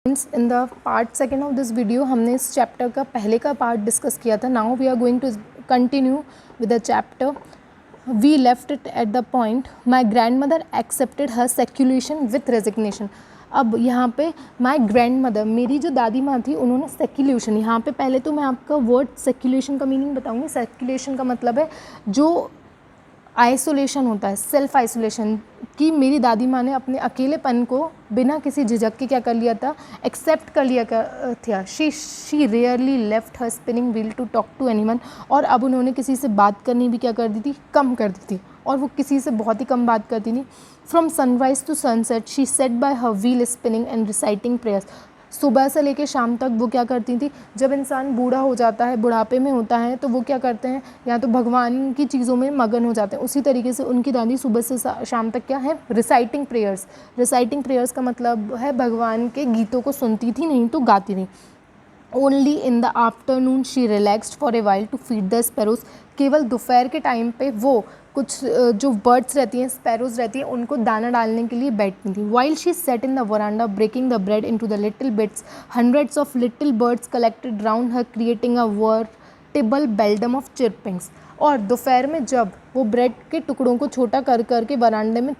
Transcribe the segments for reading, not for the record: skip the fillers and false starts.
In the part second of this video हमने इस chapter का पहले का पार्ट डिस्कस किया था. Now we are going to continue with the chapter. We left it at the point my grandmother accepted her seclusion with resignation. अब यहाँ पे माई ग्रैंड मदर, मेरी जो दादी माँ थी, उन्होंने सेक्युलेशन, यहाँ पे पहले तो मैं आपका वर्ड सेक्युलेशन का मीनिंग बताऊँगी. सेक्युलेशन का मतलब है जो आइसोलेशन होता है, सेल्फ आइसोलेशन, कि मेरी दादी माँ ने अपने अकेलेपन को बिना किसी झिझक के क्या कर लिया था, एक्सेप्ट कर लिया था. She rarely left her spinning wheel to talk to anyone. और अब उन्होंने किसी से बात करनी भी क्या कर दी थी, कम कर दी थी, और वो किसी से बहुत ही कम बात करती थी. From sunrise to sunset she sat by her wheel spinning and reciting prayers. सुबह से लेकर शाम तक वो क्या करती थी. जब इंसान बूढ़ा हो जाता है, बुढ़ापे में होता है, तो वो क्या करते हैं, या तो भगवान की चीज़ों में मगन हो जाते हैं. उसी तरीके से उनकी दादी सुबह से शाम तक क्या है, रिसाइटिंग प्रेयर्स. रिसाइटिंग प्रेयर्स का मतलब है भगवान के गीतों को सुनती थी, नहीं तो गाती थी. Only in the afternoon she relaxed for a while to feed the sparrows. केवल दोपहर के टाइम पे वो कुछ जो बर्ड्स रहती हैं, स्पैरोज रहती हैं, उनको दाना डालने के लिए बैठती थी. While she sat in the veranda breaking the bread into the little bits, hundreds of little birds collected round her creating a veritable bedlam of chirpings. और दोपहर में जब वो ब्रेड के टुकड़ों को छोटा कर करके वरांडे में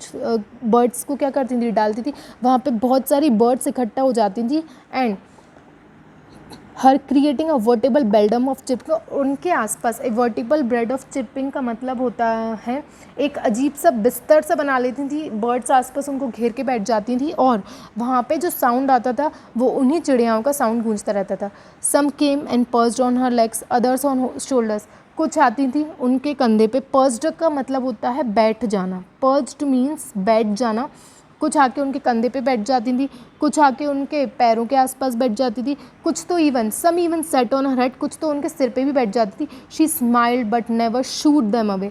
बर्ड्स को क्या करती थी, डालती थी, वहाँ पे बहुत सारी बर्ड्स इकट्ठा हो जाती थी. And her creating a veritable bedlam of chirping. उनके आसपास a veritable bread of chirping का मतलब होता है एक अजीब सा बिस्तर सा बना लेती थी. बर्ड्स आसपास उनको घेर के बैठ जाती थी, और वहाँ पे जो साउंड आता था वो उन्हीं चिड़ियाओं का साउंड गूंजता रहता था. Some came and perched on her legs, others on shoulders. कुछ आती थी उनके कंधे पे. पर्स्ड का मतलब होता है बैठ जाना. पर्स्ड मीन्स बैठ जाना. कुछ आके उनके कंधे पे बैठ जाती थी, कुछ आके उनके पैरों के आसपास बैठ जाती थी, कुछ तो some even sat on her head, कुछ तो उनके सिर पे भी बैठ जाती थी. She smiled but never shooed them away.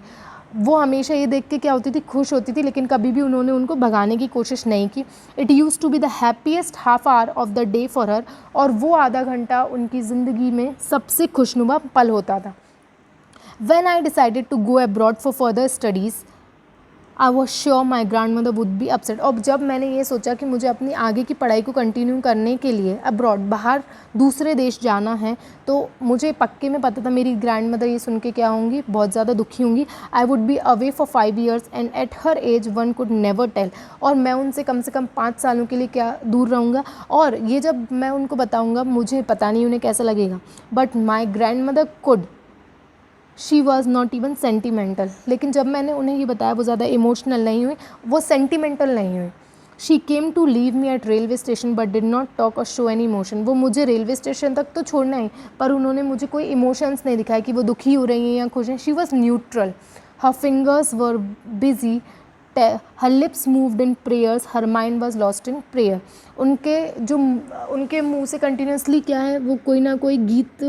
वो हमेशा ये देख के क्या होती थी, खुश होती थी, लेकिन कभी भी उन्होंने उनको भगाने की कोशिश नहीं की. It used to be the happiest half hour of the day for her. और वो आधा घंटा उनकी ज़िंदगी में सबसे खुशनुमा पल होता था. When I decided to go abroad for further studies, I was sure my grandmother would be upset. और जब मैंने ये सोचा कि मुझे अपनी आगे की पढ़ाई को कंटिन्यू करने के लिए अब्रॉड, बाहर दूसरे देश जाना है, तो मुझे पक्के में पता था मेरी ग्रैंड मदर ये सुन के क्या होंगी, बहुत ज़्यादा दुखी होंगी. I would be away for 5 years and at her age one could never tell. और मैं उनसे कम से कम 5 सालों के लिए क्या दूर रहूँगा, और ये जब मैं उनको बताऊँगा मुझे पता नहीं उन्हें कैसा लगेगा. But my grand mother could. She was not even sentimental. लेकिन जब मैंने उन्हें ये बताया वो ज़्यादा इमोशनल नहीं हुई, वो सेंटिमेंटल नहीं हुई. She came to leave me at railway station but did not talk or show any emotion. वो मुझे रेलवे स्टेशन तक तो छोड़ना ही, पर उन्होंने मुझे कोई इमोशंस नहीं दिखाए कि वो दुखी हो रही हैं या खुश हैं. She was neutral. Her fingers were busy, her lips moved in prayers, her mind was lost in prayer. उनके मुँह से कंटिन्यूसली क्या है, वो कोई ना कोई गीत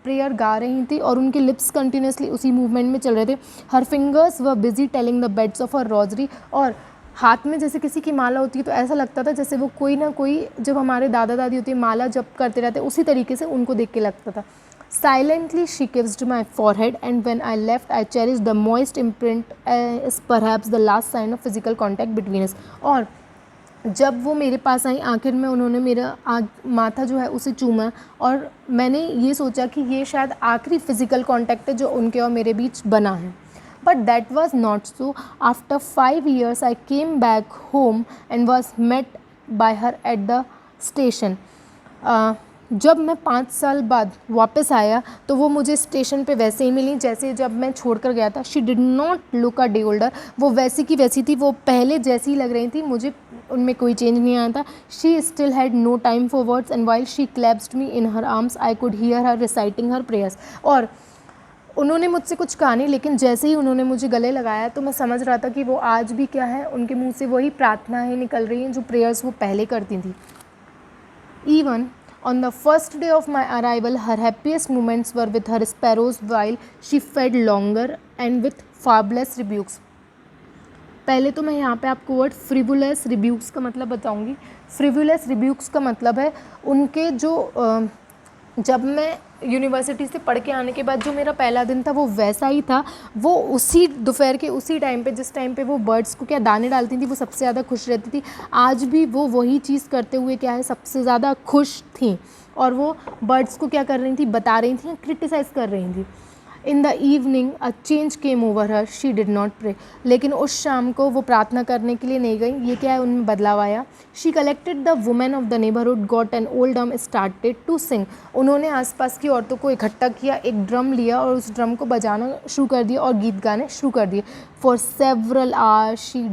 प्रेयर गा रही थी, और उनके लिप्स कंटिन्यूसली उसी मूवमेंट में चल रहे थे. हर fingers were busy telling the beds of her rosary. और हाथ में जैसे किसी की माला होती है तो ऐसा लगता था जैसे वो कोई ना कोई, जब हमारे दादा दादी होती है माला जप करते रहते, उसी तरीके से उनको देख के लगता था. Silently she kissed my forehead and when I left I cherish the moist imprint is perhaps the last sign of physical contact between us. और जब वो मेरे पास आई, आखिर में उन्होंने मेरा माथा जो है उसे चूमा, और मैंने ये सोचा कि ये शायद आखिरी फ़िज़िकल कांटेक्ट है जो उनके और मेरे बीच बना है. But that was not so. After 5 years I came back home and was met by her at the station. जब मैं 5 साल बाद वापस आया तो वो मुझे स्टेशन पे वैसे ही मिली जैसे जब मैं छोड़ कर गया था. She did not look a day older. वो वैसी की वैसी थी, वो पहले जैसी ही लग रही थी, मुझे उनमें कोई चेंज नहीं आया था. She still had no time for words and while she clasped me in her arms I could hear her reciting her prayers. और उन्होंने मुझसे कुछ कहा नहीं, लेकिन जैसे ही उन्होंने मुझे गले लगाया तो मैं समझ रहा था कि वो आज भी क्या है, उनके मुँह से वही प्रार्थनाएँ निकल रही हैं जो प्रेयर्स वो पहले करती थी. Even on the first day of my arrival, her happiest moments were with her sparrows while she fed longer and with fabulous rebukes. पहले तो मैं यहाँ पे आपको वर्ड फ्रिवुलस रिब्यूक्स का मतलब बताऊँगी. फ्रिवुलस रिब्यूक्स का मतलब है उनके जो जब मैं यूनिवर्सिटी से पढ़ के आने के बाद जो मेरा पहला दिन था वो वैसा ही था। वो उसी दोपहर के उसी टाइम पे, जिस टाइम पे वो बर्ड्स को क्या दाने डालती थी, वो सबसे ज़्यादा खुश रहती थी, आज भी वो वही चीज़ करते हुए क्या है सबसे ज़्यादा खुश थी। और वो बर्ड्स को क्या कर रही थी, बता रही थी, क्रिटिसाइज़ कर रही थी। In the evening a change came over her, she did not pray. लेकिन उस शाम को वो प्रार्थना करने के लिए नहीं गई। ये क्या है, उनमें बदलाव आया। She collected the women of the neighbourhood, got an old drum, started to sing. उन्होंने आसपास की औरतों को इकट्ठा किया, एक ड्रम लिया और उस ड्रम को बजाना शुरू कर दिया और गीत गाने शुरू कर दिए। For several hours she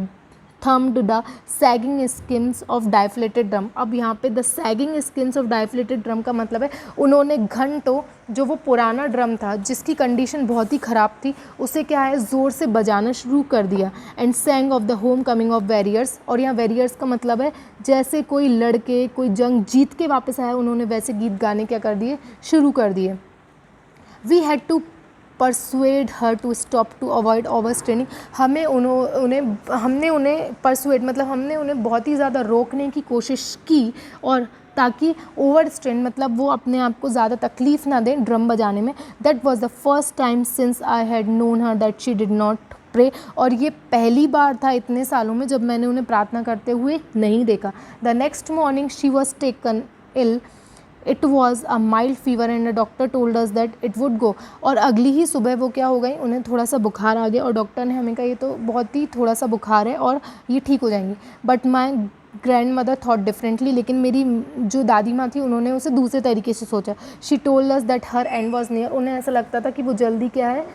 thumped the sagging skins of deflated drum. अब यहाँ पे the sagging skins of deflated drum का मतलब है उन्होंने घंटों जो वो पुराना ड्रम था जिसकी कंडीशन बहुत ही ख़राब थी उसे क्या है ज़ोर से बजाना शुरू कर दिया। And सैंग of the home coming of warriors, और यहाँ वैरियर्स का मतलब है जैसे कोई लड़के कोई जंग जीत के वापस आया, उन्होंने वैसे गीत गाने क्या कर दिए, शुरू कर दिए। We had to persuade her to stop to avoid over straining. हमने उन्हें परसुएड मतलब हमने उन्हें बहुत ही ज़्यादा रोकने की कोशिश की, और ताकि ओवर स्ट्रेन मतलब वो अपने आप को ज़्यादा तकलीफ़ ना दें ड्रम बजाने में। That was the first time since I had known her that she did not pray. और ये पहली बार था इतने सालों में जब मैंने उन्हें प्रार्थना करते हुए नहीं देखा। The next morning she was taken ill, it was a mild fever and a doctor told us that it would go. और अगली ही सुबह वो क्या हो गई, उन्हें थोड़ा सा बुखार आ गया और डॉक्टर ने हमें कहा ये तो बहुत ही थोड़ा सा बुखार है और ये ठीक हो जाएंगी। But my grand mother thought differently, लेकिन मेरी जो दादी माँ थी उन्होंने उसे दूसरे तरीके से सोचा। She told us that her and was near. उन्हें ऐसा लगता था कि वो जल्दी क्या है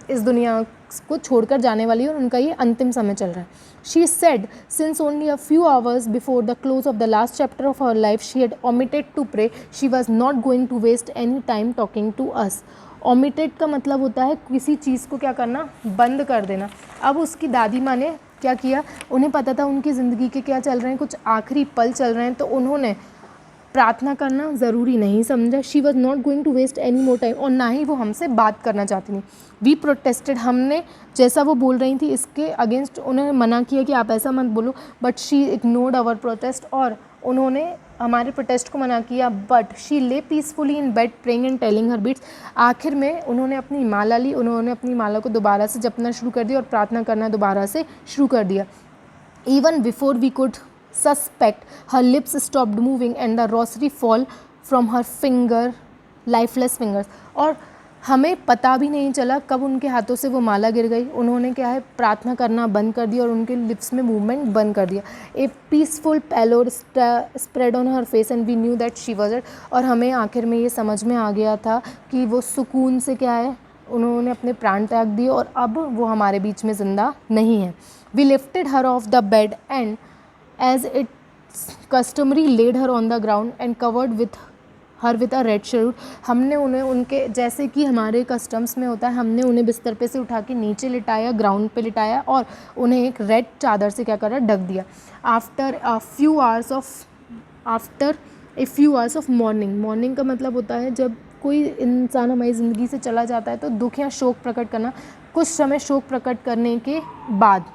इस दुनिया को छोड़कर जाने वाली है और उनका ये अंतिम समय चल रहा है। She said since only a few hours before the close of the last chapter of her life she had omitted to pray, she was not going to waste any time talking to us. Omitted का मतलब होता है किसी चीज़ को क्या करना, बंद कर देना। अब उसकी दादी माँ ने क्या किया, उन्हें पता था उनकी ज़िंदगी के क्या चल रहे हैं, कुछ आखिरी पल चल रहे हैं, तो उन्होंने प्रार्थना करना ज़रूरी नहीं समझा। She was not going to waste any more time, और ना ही वो हमसे बात करना चाहती थी। वी प्रोटेस्टेड, हमने जैसा वो बोल रही थी इसके अगेंस्ट उन्हें मना किया कि आप ऐसा मत बोलो, but she ignored our protest, और उन्होंने हमारे प्रोटेस्ट को मना किया। But she lay peacefully in bed praying and telling her beads. आखिर में उन्होंने अपनी माला ली, उन्होंने अपनी माला को दोबारा से जपना शुरू कर दिया और प्रार्थना करना दोबारा से शुरू कर दिया। Even before we could suspect, her lips stopped moving and the rosary fall from her lifeless fingers। और हमें पता भी नहीं चला कब उनके हाथों से वो माला गिर गई। उन्होंने क्या है, प्रार्थना करना बंद कर दिया और उनके लिप्स में मूवमेंट बंद कर दिया। A peaceful pallor spread on her face and we knew that she was dead. और हमें आखिर में ये समझ में आ गया था कि वो सुकून से क्या है, उन्होंने अपने प्राण त्याग दिए और अब वो हमारे बीच में ज़िंदा नहीं है। We lifted her off the bed and as it's customary laid her on the ground and covered with her with a red sheet। हमने उन्हें उनके जैसे कि हमारे कस्टम्स में होता है, हमने उन्हें बिस्तर पे से उठा के नीचे लिटाया, ग्राउंड पे लिटाया और उन्हें एक रेड चादर से क्या करा, ढक दिया। After a few hours of morning का मतलब होता है जब कोई इंसान हमारी ज़िंदगी से चला जाता है तो दुख या शोक प्रकट करना। कुछ समय शोक प्रकट करने के बाद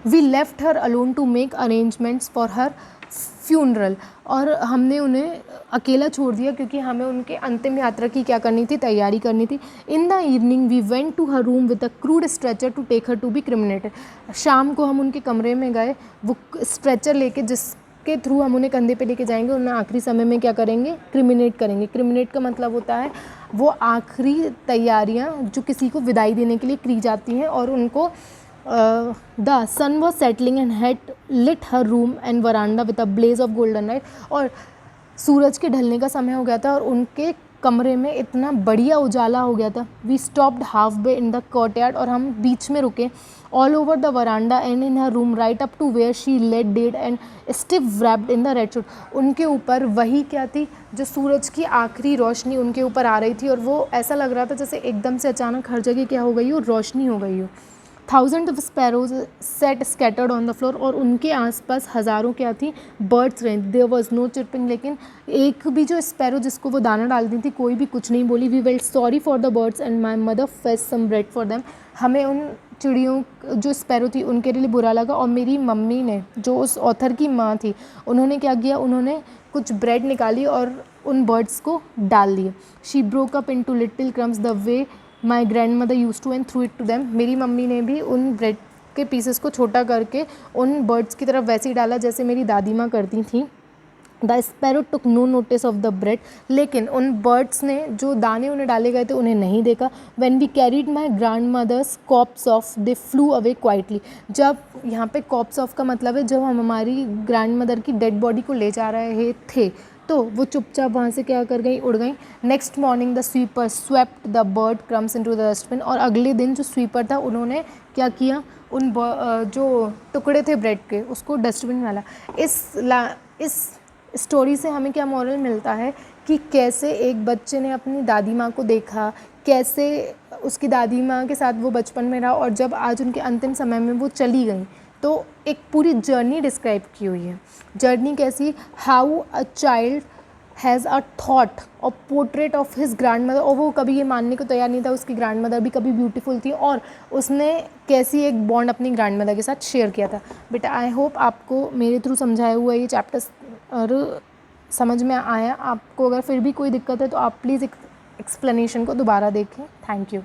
we left her alone to make arrangements for her funeral. और हमने उन्हें अकेला छोड़ दिया क्योंकि हमें उनके अंतिम यात्रा की क्या करनी थी, तैयारी करनी थी। In the evening we went to her room with a crude stretcher to take her to be cremated. शाम को हम उनके कमरे में गए, वो स्ट्रेचर लेके जिसके थ्रू हम उन्हें कंधे पे लेके जाएंगे, उन्हें आखिरी समय में क्या करेंगे, क्रिमिनेट करेंगे। क्रिमिनेट का मतलब होता है वो आखिरी तैयारियाँ जो किसी को विदाई देने के लिए की जाती हैं। और उनको the sun was settling and had lit her room and veranda with a blaze of golden light। और सूरज के ढलने का समय हो गया था और उनके कमरे में इतना बढ़िया उजाला हो गया था। We stopped halfway in the courtyard, और हम बीच में रुके। All over the veranda and in her room right up to where she lay dead and stiff wrapped in the red shroud. उनके ऊपर वही क्या थी, जो सूरज की आखिरी रोशनी उनके ऊपर आ रही थी और वो ऐसा लग रहा था जैसे एकदम से अचानक हर जगह क्या हो गई हो, रोशनी हो गई हो। Thousand of sparrows set scattered on the floor, और उनके आसपास हज़ारों क्या थी, बर्ड्स रहे। देयर वॉज नो चिरपिंग, लेकिन एक भी जो स्पैरो जिसको वो दाना डालती थी कोई भी कुछ नहीं बोली। We felt sorry for the birds and my mother fetched some bread for them. हमें उन चिड़ियों जो स्पैरो थी उनके लिए बुरा लगा, और मेरी मम्मी ने, जो उस ऑथर की माँ थी, उन्होंने क्या किया, उन्होंने कुछ ब्रेड निकाली और उन बर्ड्स को डाल दिए. She broke up into little crumbs the way my grandmother use to and threw it to them. मेरी मम्मी ने भी उन ब्रेड के पीसेस को छोटा करके उन बर्ड्स की तरफ वैसे ही डाला जैसे मेरी दादी माँ करती थी. The sparrow took no notice of the bread. लेकिन उन बर्ड्स ने जो दाने उन्हें डाले गए थे उन्हें नहीं देखा. When we carried my grandmother's corpse off they flew away quietly. जब यहाँ पे कॉप्स ऑफ का मतलब है जब हम हमारी ग्रैंड मदर की डेड बॉडी को ले जा रहे थे तो वो चुपचाप वहाँ से क्या कर गई, उड़ गई. Next morning the sweeper swept the bird crumbs into the dustbin. और अगले दिन जो स्वीपर था उन्होंने क्या किया, उन जो टुकड़े थे ब्रेड के उसको डस्टबिन में डाला. इस स्टोरी से हमें क्या मॉरल मिलता है कि कैसे एक बच्चे ने अपनी दादी माँ को देखा, कैसे उसकी दादी माँ के साथ वो बचपन में रहा, और जब आज उनके अंतिम समय में वो चली गई तो एक पूरी जर्नी डिस्क्राइब की हुई है. जर्नी कैसी, how a child has a thought और portrait of his grandmother. और वो कभी ये मानने को तैयार नहीं था उसकी ग्रैंड मदर भी कभी ब्यूटीफुल थी, और उसने कैसी एक बॉन्ड अपनी ग्रैंड मदर के साथ शेयर किया था. बट आई होप आपको मेरे थ्रू समझाया हुआ ये चैप्टर्स और समझ में आया. आपको अगर फिर भी कोई दिक्कत है तो आप प्लीज़ एक्सप्लेनेशन को दोबारा देखें. Thank you.